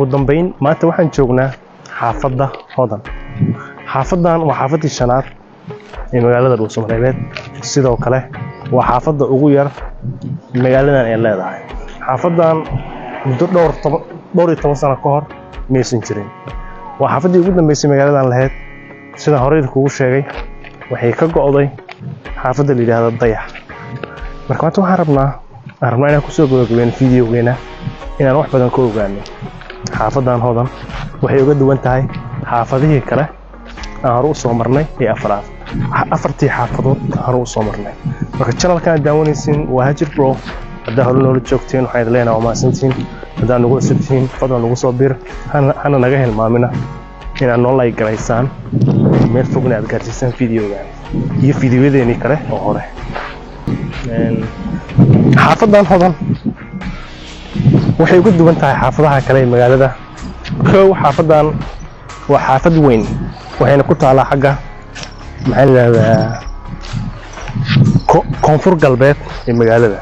ugu dambeyn maanta waxaan joognaa xaafadda Hodan. xaafadan waa xaafadii shanaad ee magaalada Dhuusamareeb, sidoo kale waa xaafadda ugu yar magaaladan ay leedahay. xaafadan muddo dhowr iyo toban sano ka hor maysan jirin. waa xaafaddii ugu dambeysay magaaladan lahayd. sida horey kugu sheegay waxay ka go'day xaafadda la yiraahdo Dayax. marka maanta waxaan rabnaa inaan ku soo gudagabeyno fiidiyogeena inaan wax badan ka ogaano xaafadan Hodan waxay uga duwan tahay xaafadihii kale aan hore u soo marnay ee afartii xaafadood hore u soo marnay. marka channelkan daawanaysiin waa Hajir Pro. hadda hore noola joogteen waxaan idin leenahay waa mahadsantiin. hadda nagu cusubtiin fadlan nagu soo bir hana naga hilmaamina inaad noo like garaysaan meel fogna aad gaarsiisaan fiidiyogan iyo fiidiyodeeni kale oo hore. xaafadan Hodan waxay uga duwan tahay xaafadaha kale ee magaalada. xaafadan waa xaafad weyn waxayna ku taalaa xagga koonfur galbeed ee magaalada.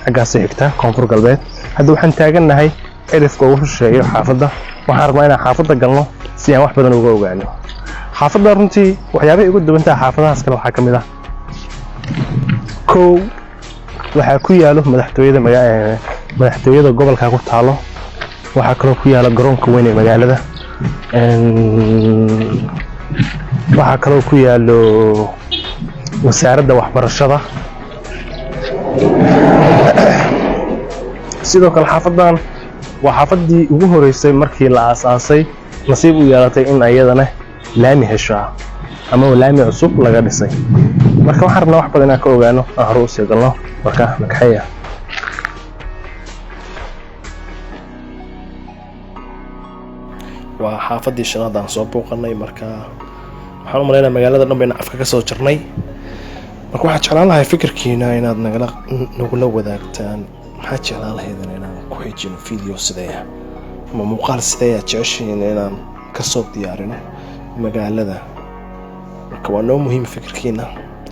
xaggaas xigta koonfur galbeed. hadda waxaan taaganahay erifka ugu shisheeyo xaafadda. waxaan rabnaa inaan xaafadda galno si aan wax badan uga ogaano. xaafadda runtii waxyaabaha ugu duwan tahay xaafadahaas kale waxaa ka mid ah waxaa ku yaalo madaxtooyada gobolka ku taalo. waxaa kaloo ku yaala garoonka weyn ee magaalada. waxaa kaloo ku yaalo wasaaradda waxbarashada. sidoo kale xaafadan waa xaafaddii ugu horeysay markii la aasaasay nasiib u yeelatay in ayadana laami hesho ama laami cusub laga dhisay. marka waxaan rabnaa wax badan inaan ka ogaano aan hore u sii galno. marka makaxeeya waa xaafadii shanaad aan soo booqanay. marka waxaan u maleynayaa magaalada dhan bayna afka ka soo jarnay. marka waxaan jeclaan lahay fikirkiina inaad nagula wadaagtaan. maxaad jeclaan lahaydeen inaan ku xijino video sideeya ama muuqaal sideeya jeceshiin inaan kasoo diyaarino magaalada. marka waa noo muhiim fikirkiina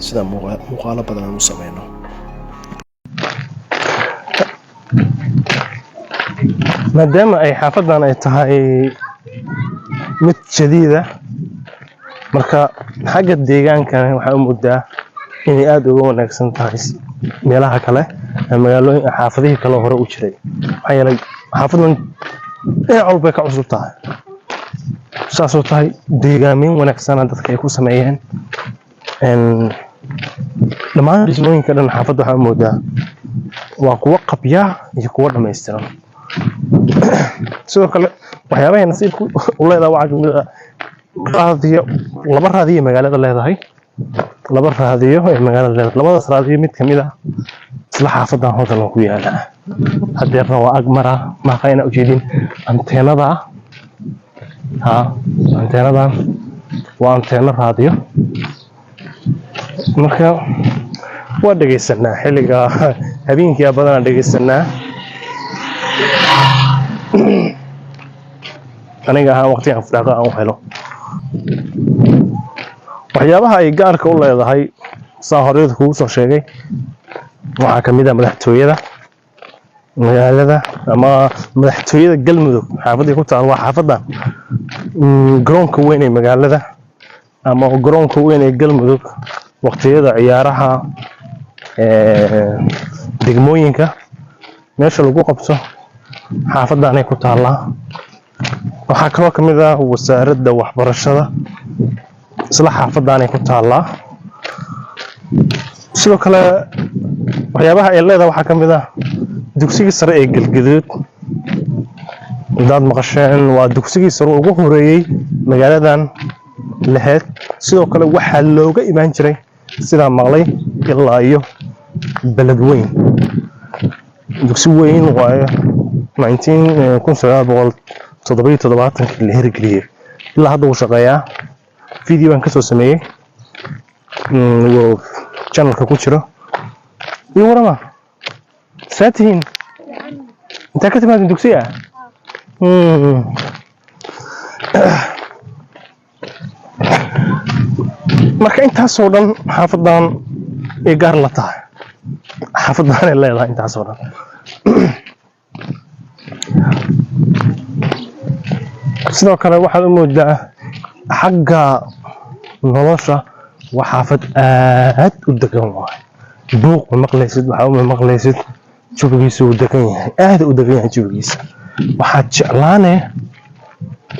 sida muuqaalo badan aan u sameyno. maadaama ay xaafadan ay tahay mid jadiida, marka xagga deegaanka waxaa u moodaa inay aad uga wanaagsan tahay meelaha kale magaalooyin xaafadihii kale hore u jiray. maxaa yeelay xaafadan dhinac walba ka cusub tahay. saasoo tahay deegaamin wanaagsan dadka ay ku sameeyeen. dhammaan dhismooyinka dhan xaafadda waxaa u moodaa waa kuwo qabya iyo kuwo dhammaystiran. sidoo kale waxyaabahay nasiibku u leedahay waxaa kamid ah laba raadiyo magaalada leedahay. labadaas raadiyo mid kamid ah isla xaafadan Hodan oo ku yaala. hadeerna waa agmara maaqayna ujeedin anteenada. anteenadan waa anteeno raadiyo. marka waa dhegeysanaa xilliga habeenkii badanaa dhegeysanaa. aniga ahaan waqtigan firaaqo aan u helo. waxyaabaha ay gaarka u leedahay saa horeyda kugu soo sheegay waxaa ka mid ah madaxtooyada magaalada ama madaxtooyada Galmudug. xaafadii ku taal waa xaafadda garoonka weyn ee magaalada ama garoonka weyn ee Galmudug. waqtiyada ciyaaraha degmooyinka meesha lagu qabto xaafadan ay ku taalaa. waxaa kaloo ka mid ah wasaaradda waxbarashada isla xaafadan ay ku taalaa. sidoo kale waxyaabaha ay leedahay waxaa ka mid ah dugsigii sare ee Galgaduud. hadaad maqasheen waa dugsigii sare ugu horeeyay magaaladan lahayd. sidoo kale waxaa looga imaan jiray sidaa maqlay ilaa iyo beled weyn. dugsi weyn waayo 1977 la hirgeliyay. ilaa hadda uu shaqeeyaa. video baan kasoo sameeyey channelka ku jiro. iyo warama saatihiin intaa ka timaadin dugsiga. marka intaasoo dhan xaafadan ay gaar la tahay. xaafadan ay leedahay intaasoo dhan. sidoo kale waxaad u moodaa xagga nolosha waa xaafad aad u degan waaye buuq ma maqlaysid waxa uma maqlaysid jawigiisu uu degan yahay aad u degan yahay jawigiisa waxaad jeclaanee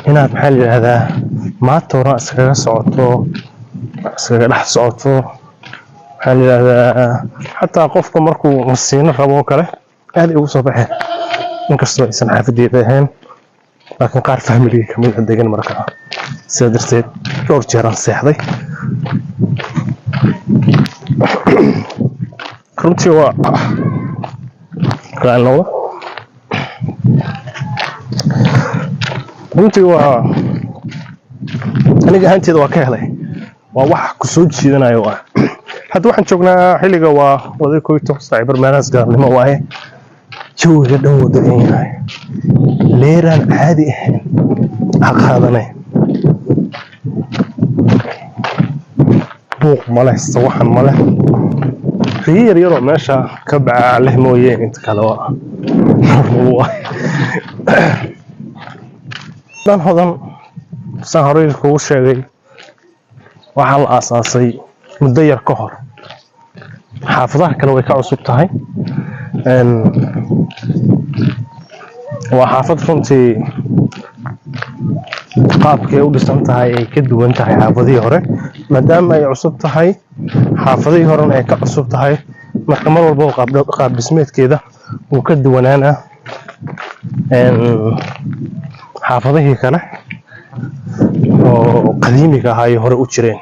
inaad maxaa la yidhaahdaa maatoora iskaga socoto iskaga dhex socoto maxaa la yidhaahdaa xataa qofka markuu masiino rabo oo kale aad ugu soo baxeen inkastoo aysan xaafadeeda ahayn laakiin qaar familiga kamid ah degan markaa sidaa darteed dhowr jeeraan seexday runtii waa aniga ahaanteeda waa ka helay waa wax ku soo jiidanayo ah hadda waxaan joognaa xilliga waa wada koyto saacibar meelahaas gaarnimo waaye jawiga dhan wuu degan yahay leeraan caadi ahayn aqaadanay buuq male sawaxan male riyo yar yaroo meesha ka baca leh mooyeen inta kale waa dan hodan saan horey kugu sheegay waxaa la aasaasay muddo yar ka hor xaafadaha kale way ka cusub tahay waa xaafad runtii qaabkay u dhisan tahay ay ka duwan tahay xaafadihii hore maadaama ay cusub tahay xaafadihii horena ay ka cusub tahay marka mar walba qaab dhismeedkeeda uu ka duwanaana xaafadihii kale oo qadiimiga ahaa ay hore u jireen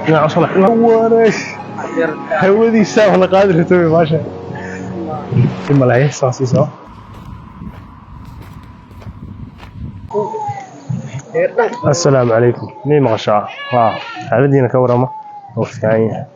يا صلاح ورش هودي ساعة ولا قادر تسوي ماشي ثم لا يحصل صح السلام عليكم مين مغشعة هذا دينا كورمة وفي عينها